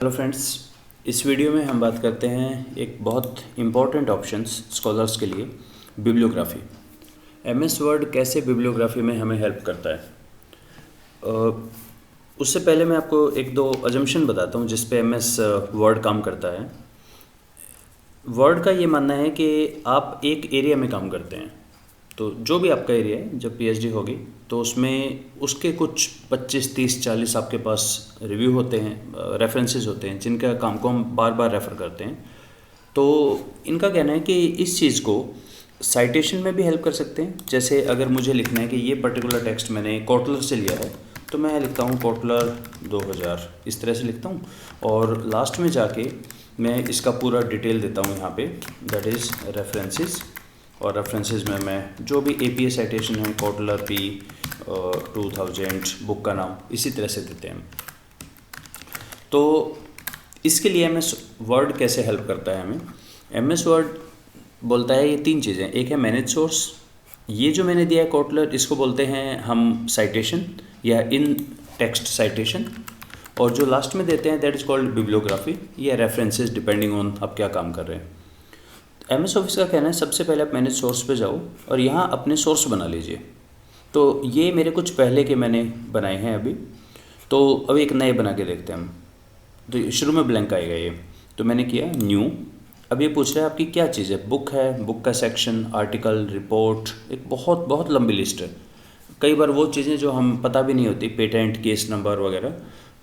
Hello friends, इस video में हम बात करते हैं एक बहुत इम्पॉर्टेंट ऑप्शंस स्कॉलर्स के लिए, बिब्लियोग्राफी। एमएस वर्ड कैसे बिब्लियोग्राफी में हमें हेल्प करता है। उससे पहले मैं आपको एक दो अजम्पशन बताता हूँ जिस पे एमएस वर्ड काम करता है। वर्ड का ये मानना है कि आप एक एरिया में काम करते हैं, तो जो भी आपका एरिया है, जब पीएचडी होगी तो उसमें उसके कुछ 25, 30, 40 आपके पास रिव्यू होते हैं, रेफरेंसेस होते हैं जिनका काम को हम बार बार रेफ़र करते हैं। तो इनका कहना है कि इस चीज़ को साइटेशन में भी हेल्प कर सकते हैं। जैसे अगर मुझे लिखना है कि ये पर्टिकुलर टेक्स्ट मैंने कोटलर से लिया है, तो मैं लिखता हूँ कोटलर 2000, इस तरह से लिखता हूँ और लास्ट में जाके मैं इसका पूरा डिटेल देता हूँ यहाँ पे, दैट इज़ रेफरेंसेस। और रेफरेंसेस में मैं जो भी एपीए साइटेशन है, कोटलर पी 2000, बुक का नाम, इसी तरह से देते हैं। तो इसके लिए एमएस वर्ड कैसे हेल्प करता है हमें। एमएस वर्ड बोलता है ये तीन चीज़ें। एक है मैनेज सोर्स, ये जो मैंने दिया है कोटलर, इसको बोलते हैं हम साइटेशन या इन टेक्स्ट साइटेशन, और जो लास्ट में देते हैं दैट इज़ कॉल्ड बिब्लियोग्राफी या रेफरेंसेस, डिपेंडिंग ऑन आप क्या काम कर रहे हैं। एमएस ऑफिस का कहना है सबसे पहले आप मैनेज सोर्स पे जाओ और यहाँ अपने सोर्स बना लीजिए। तो ये मेरे कुछ पहले के मैंने बनाए हैं अभी, तो अभी एक नए बना के देखते हैं हम। तो शुरू में ब्लैंक आएगा ये, तो मैंने किया न्यू। अब ये पूछ रहा है आपकी क्या चीज़ है, बुक है, बुक का सेक्शन, आर्टिकल, रिपोर्ट, एक बहुत बहुत लंबी लिस्ट है। कई बार वो चीज़ें जो हम पता भी नहीं होती, पेटेंट, केस नंबर वगैरह।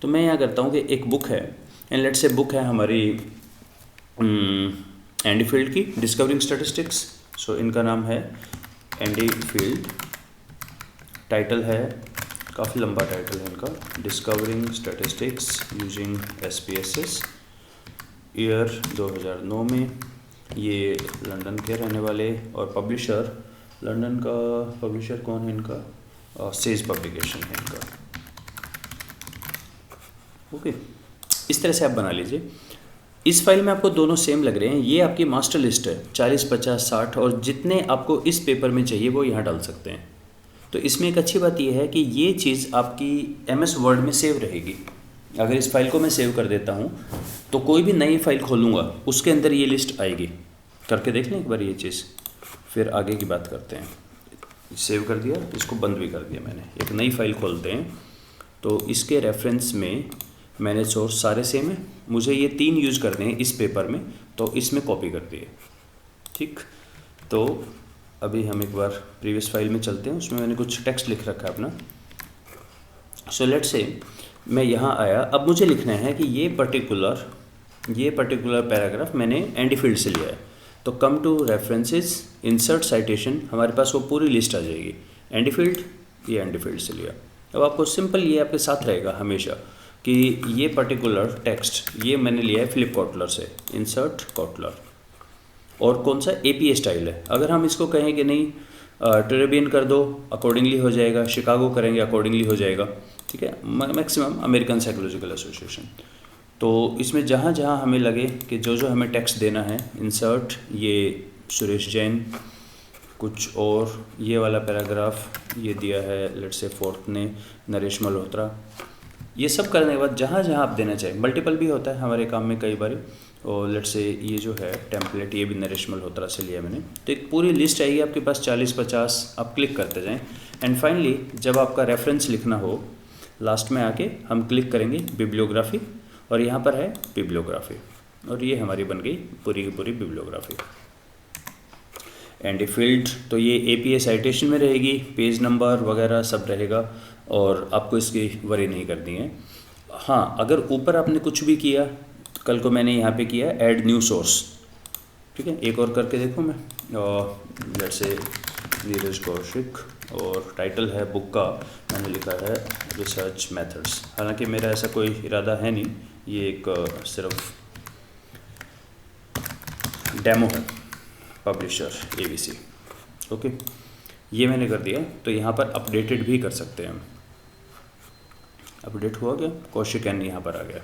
तो मैं यहाँ करता हूँ कि एक बुक है, एंड लेट से बुक है हमारी एंडी फील्ड की डिस्कवरिंग स्टैटिस्टिक्स। सो इनका नाम है एंडी फील्ड, टाइटल है, काफ़ी लंबा टाइटल है इनका, discovering statistics using SPSS, year 2009 में। ये लंदन के रहने वाले, और पब्लिशर, लंदन का पब्लिशर कौन है इनका, सेज पब्लिकेशन है इनका। ओके, इस तरह से आप बना लीजिए। इस फाइल में आपको दोनों सेम लग रहे हैं। ये आपकी मास्टर लिस्ट है, 40, 50, 60, और जितने आपको इस पेपर में चाहिए वो यहाँ डाल सकते हैं। तो इसमें एक अच्छी बात यह है कि ये चीज़ आपकी एमएस वर्ड में सेव रहेगी। अगर इस फाइल को मैं सेव कर देता हूँ तो कोई भी नई फाइल खोलूँगा उसके अंदर ये लिस्ट आएगी। करके देख लें एक बार ये चीज़, फिर आगे की बात करते हैं। सेव कर दिया, इसको बंद भी कर दिया मैंने। एक नई फाइल खोलते हैं, तो इसके रेफरेंस में मैनेज सोर्स सारे सेम है। मुझे ये 3 यूज़ करने हैं इस पेपर में, तो इसमें कॉपी कर दिए। ठीक, तो अभी हम एक बार प्रीवियस फाइल में चलते हैं, उसमें मैंने कुछ टेक्स्ट लिख रखा है अपना। सो लेट्स से मैं यहाँ आया, अब मुझे लिखना है कि ये पर्टिकुलर पैराग्राफ मैंने एंडी फील्ड से लिया है। तो come to references, insert citation, हमारे पास वो पूरी लिस्ट आ जाएगी। एंडी फील्ड, ये एंडी फील्ड से लिया। अब आपको सिंपल ये आपके साथ रहेगा हमेशा कि ये पर्टिकुलर टेक्स्ट ये मैंने लिया है फिलिप कोटलर से, इंसर्ट कोटलर, और कौन सा एपीए स्टाइल है। अगर हम इसको कहें कि नहीं टेरेबियन कर दो, अकॉर्डिंगली हो जाएगा, शिकागो करेंगे अकॉर्डिंगली हो जाएगा। ठीक है, मैक्सिमम अमेरिकन साइकोलॉजिकल एसोसिएशन। तो इसमें जहाँ जहाँ हमें लगे कि जो जो हमें टेक्स्ट देना है, इंसर्ट, ये सुरेश जैन, कुछ और, ये वाला पैराग्राफ ये दिया है लेट्स से फोर्थ ने नरेश मल्होत्रा। ये सब करने के बाद जहाँ जहाँ आप देना चाहें, मल्टीपल भी होता है हमारे काम में कई बार, और लेट्स से ये जो है टेम्पलेट, ये भी नरेश मल्होत्रा से लिया मैंने। तो एक पूरी लिस्ट आएगी आपके पास 40, 50, आप क्लिक करते जाएं, एंड फाइनली जब आपका रेफरेंस लिखना हो, लास्ट में आके हम क्लिक करेंगे बिब्लियोग्राफी, और यहाँ पर है बिब्लियोग्राफी, और ये हमारी बन गई पूरी की पूरी बिब्लियोग्राफी। एंडी फील्ड, तो ये एपीए साइटेशन में रहेगी, पेज नंबर वगैरह सब रहेगा, और आपको इसकी वरी नहीं करनी है। हाँ, अगर ऊपर आपने कुछ भी किया, कल को मैंने यहाँ पे किया ऐड न्यू सोर्स, ठीक है, एक और करके देखो मैं, लेट्स से नीरज कौशिक, और टाइटल है बुक का, मैंने लिखा है रिसर्च मेथड्स। हालांकि मेरा ऐसा कोई इरादा है नहीं, ये एक सिर्फ डेमो है, पब्लिशर एबीसी। ओके, ये मैंने कर दिया। तो यहाँ पर अपडेटेड भी कर सकते हैं हम। अपडेट हुआ क्या, कौशिक एन यहाँ पर आ गया,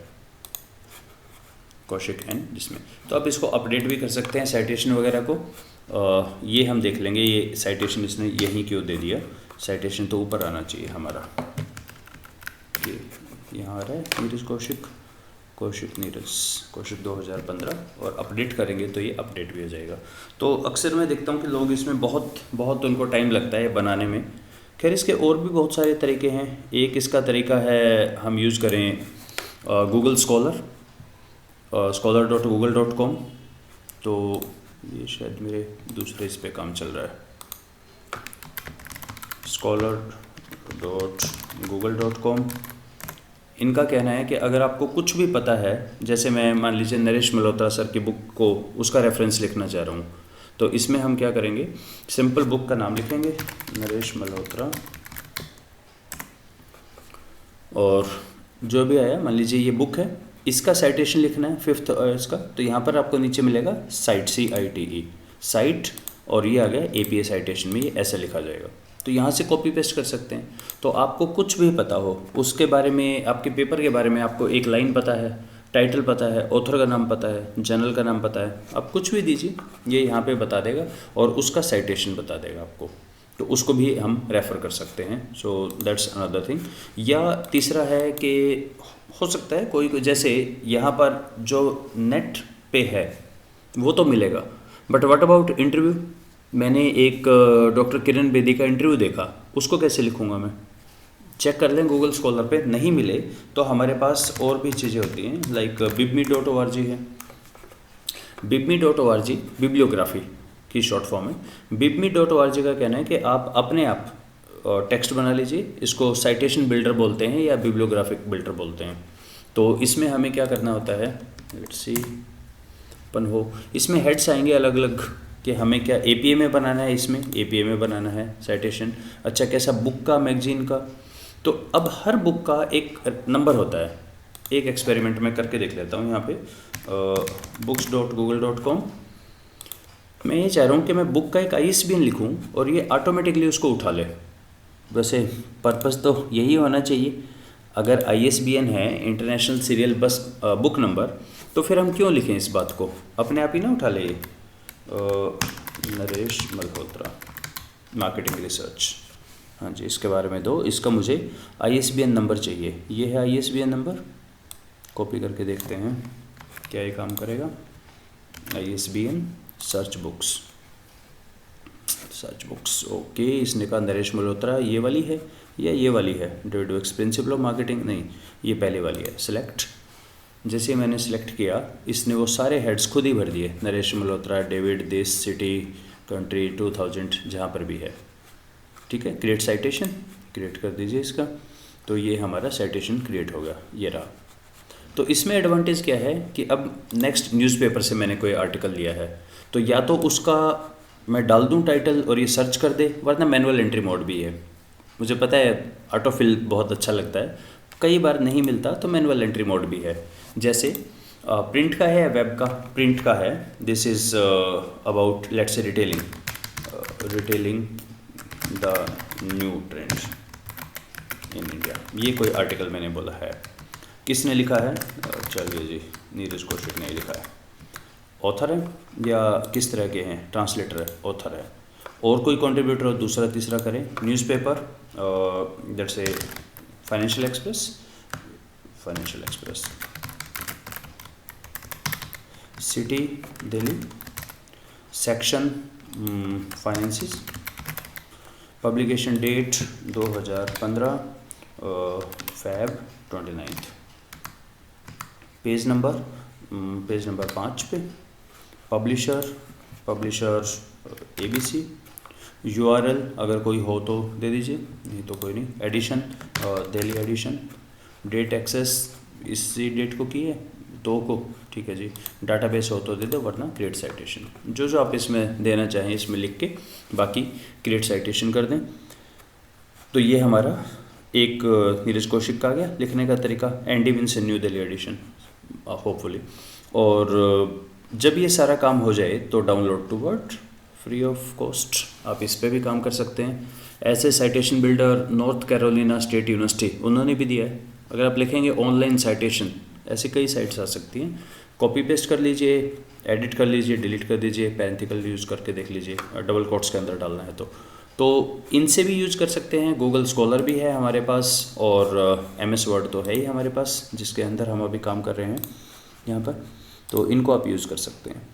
कौशिक एन जिसमें, तो आप इसको अपडेट भी कर सकते हैं साइटेशन वगैरह को। ये हम देख लेंगे, ये साइटेशन इसने यहीं क्यों दे दिया, साइटेशन तो ऊपर आना चाहिए हमारा, ये यहाँ आ रहा है नीरज कौशिक, कौशिक नीरज, कौशिक 2015, और अपडेट करेंगे तो ये अपडेट भी हो जाएगा। तो अक्सर मैं देखता हूँ कि लोग इसमें बहुत बहुत उनको टाइम लगता है बनाने में। खैर इसके और भी बहुत सारे तरीके हैं। एक इसका तरीका है हम यूज़ करें गूगल स्कॉलर, scholar.google.com। तो ये शायद मेरे दूसरे इस पे काम चल रहा है, scholar.google.com। इनका कहना है कि अगर आपको कुछ भी पता है, जैसे मैं मान लीजिए नरेश मल्होत्रा सर की बुक को उसका रेफरेंस लिखना चाह रहा हूँ, तो इसमें हम क्या करेंगे, सिंपल बुक का नाम लिखेंगे नरेश मल्होत्रा, और जो भी आया मान लीजिए ये बुक है, इसका साइटेशन लिखना है 5th इसका, तो यहाँ पर आपको नीचे मिलेगा साइट, CITE साइट, और ये आ गया APA साइटेशन में, ये ऐसा लिखा जाएगा। तो यहाँ से कॉपी पेस्ट कर सकते हैं। तो आपको कुछ भी पता हो उसके बारे में, आपके पेपर के बारे में आपको एक लाइन पता है, टाइटल पता है, ऑथर का नाम पता है, जर्नल का नाम पता है, आप कुछ भी दीजिए ये यहाँ पे बता देगा, और उसका साइटेशन बता देगा आपको, तो उसको भी हम रेफ़र कर सकते हैं। So that's another thing. या तीसरा है कि हो सकता है कोई जैसे यहाँ पर जो नेट पे है वो तो मिलेगा, बट व्हाट अबाउट इंटरव्यू। मैंने एक डॉक्टर किरण बेदी का इंटरव्यू देखा, उसको कैसे लिखूँगा मैं, चेक कर लें गूगल स्कॉलर पे, नहीं मिले तो हमारे पास और भी चीज़ें होती हैं, लाइक bibme.org है। bibme.org बिब्लियोग्राफी की शॉर्ट फॉर्म है। bibme.org का कहना है कि आप अपने आप टेक्स्ट बना लीजिए, इसको साइटेशन बिल्डर बोलते हैं या बिब्लियोग्राफिक बिल्डर बोलते हैं। तो इसमें हमें क्या करना होता है, लेट्स सी अपन हो, इसमें हेड्स आएंगे अलग अलग कि हमें क्या APA में बनाना है, इसमें APA में बनाना है साइटेशन। अच्छा कैसा, बुक का, मैगजीन का। तो अब हर बुक का एक नंबर होता है। एक एक्सपेरिमेंट में करके देख लेता हूँ यहाँ पे books.google.com। मैं ये चाह रहा हूँ कि मैं बुक का एक ISBN लिखूँ और ये ऑटोमेटिकली उसको उठा ले। वैसे पर्पस तो यही होना चाहिए, अगर ISBN है इंटरनेशनल सीरियल बस बुक नंबर, तो फिर हम क्यों लिखें इस बात को, अपने आप ही ना उठा ले। नरेश मल्होत्रा मार्केटिंग रिसर्च, हाँ जी इसके बारे में दो, इसका मुझे ISBN नंबर चाहिए, ये है ISBN नंबर, कॉपी करके देखते हैं क्या ये काम करेगा। ISBN search books, okay. इसने कहा नरेश मल्होत्रा ये वाली है या ये वाली है, डेविड प्रिंसिपल ऑफ मार्केटिंग, नहीं ये पहले वाली है। सिलेक्ट, जैसे मैंने सिलेक्ट किया इसने वो सारे हेड्स खुद ही भर दिए, नरेश मल्होत्रा, डेविड, देश, सिटी, कंट्री, 2000 जहाँ पर भी है, ठीक है। क्रिएट साइटेशन, क्रिएट कर दीजिए इसका, तो ये हमारा साइटेशन क्रिएट हो गया, ये रहा। तो इसमें एडवांटेज क्या है कि अब नेक्स्ट न्यूज़पेपर से मैंने कोई आर्टिकल लिया है, तो या तो उसका मैं डाल दूं टाइटल और ये सर्च कर दे, वरना मैनुअल एंट्री मोड भी है। मुझे पता है ऑटोफिल बहुत अच्छा लगता है, कई बार नहीं मिलता तो मैनुअल एंट्री मोड भी है। जैसे प्रिंट का है या वेब का, प्रिंट का है, this is about let's say retailing the new trend in India, ये कोई आर्टिकल मैंने बोला है। किसने लिखा है, चलिए जी नीरज कौशिक ने लिखा है। ऑथर है या किस तरह के हैं, ट्रांसलेटर है, ऑथर है, और कोई कंट्रीब्यूटर हो दूसरा तीसरा करें। Newspaper that's a Financial Express, city Delhi, section finances, publication date 2015 Feb 29, page number 5 पे, पब्लिशर ABC, URL अगर कोई हो तो दे दीजिए, नहीं तो कोई नहीं। Edition Delhi edition, date access इसी डेट को की है 2 को, ठीक है जी। डाटाबेस हो तो दे दो, वरना क्रिएट साइटेशन, जो आप इसमें देना चाहें इसमें लिख के बाकी क्रिएट साइटेशन कर दें। तो ये हमारा एक नीरज कौशिक का आ गया लिखने का तरीका, एंडी विंस न्यू दिल्ली एडिशन होपफुली। और जब ये सारा काम हो जाए तो download to word free of cost, आप इस पे भी काम कर सकते हैं। ऐसे citation builder North Carolina State University उन्होंने भी दिया है। अगर आप लिखेंगे ऑनलाइन साइटेशन, ऐसे कई साइट्स आ सकती हैं, कॉपी पेस्ट कर लीजिए, एडिट कर लीजिए, डिलीट कर दीजिए, पैरेंथिकल यूज़ करके देख लीजिए, डबल कोट्स के अंदर डालना है तो तो इनसे भी यूज कर सकते हैं। गूगल स्कॉलर भी है हमारे पास, और MS वर्ड तो है ही हमारे पास, जिसके अंदर हम अभी काम कर रहे हैं यहाँ पर। तो इनको आप यूज़ कर सकते हैं।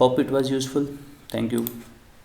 Hope it was useful. Thank you.